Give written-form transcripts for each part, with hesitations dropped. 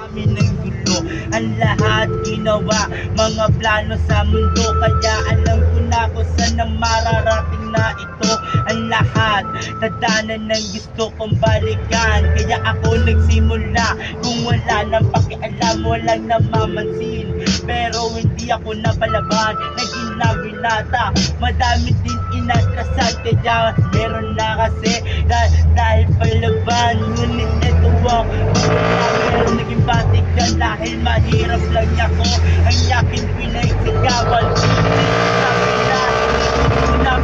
dami ng gulo. Ang lahat ginawa, mga plano sa mundo. Kaya alam ko na kung saan na mararating na ito. Ang lahat, tadanan ng gusto kong balikan. Kaya ako nagsimula, kung wala nang pakialam, walang namamansin. Pero hindi ako napalaban, naging nabinata. Madami din inatrasan, kaya meron na kasi dahil palaban. Ngunit ito ang meron naging batik dyan dahil mahirap lang ako. Ang yakin pinagsagawan,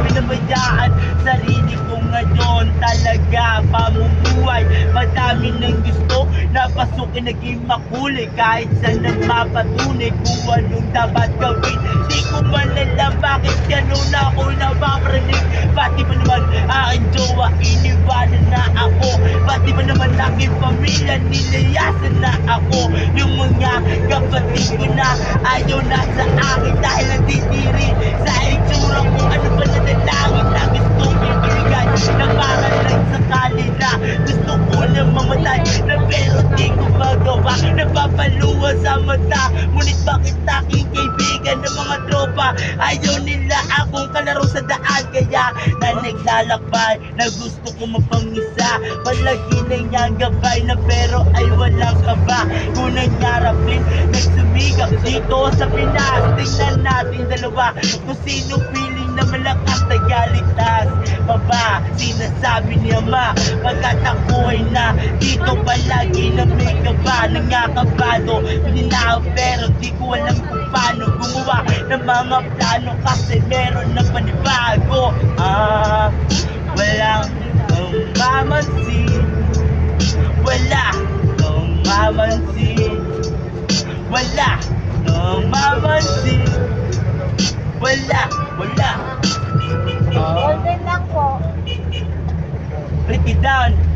pinabayaan sarili ko ngayon. Talaga pamumuhay, madami ng gusto na pasukin, naging makulay. Kahit saan nagmapatunay kung anong dapat gawin. Di ko man alam bakit gano'n ako napaparinig. Pati ba naman aking jowa iniwanan na ako? Pati ba naman aking pamilya nilayasan na ako? Yung mga kapatid ko na ayaw na sa akin dahil nandidiri sa itsura ko. Ano ba na dalangin na gusto ibigay na para lang sa kanila? Gusto ko na mamatay na pero di ko magawa. Napapaluwa sa mata, ngunit bakit aking kaibigan ng mga tropa ayaw nila akong kalaro sa daan? Kaya na naglalakbay na gusto ko mapangisa, palagi na niyang gabay na pero ay walang kaba. Kung nangyarapin, nagsumigap dito sa Pinas. Tingnan natin dalawa kung sino feeling na malakas na galigtas. Baba, sinasabi ni Ama, pagkat ako ay na dito palagi na may kaba. Nangakabado, pininaw pero di ko alam kung paano gumawa ng mga plano kasi meron na panibago. Walang mamansin, wala nang mamansin, wala nang mamansin, wala. Golden lang po. Break it down.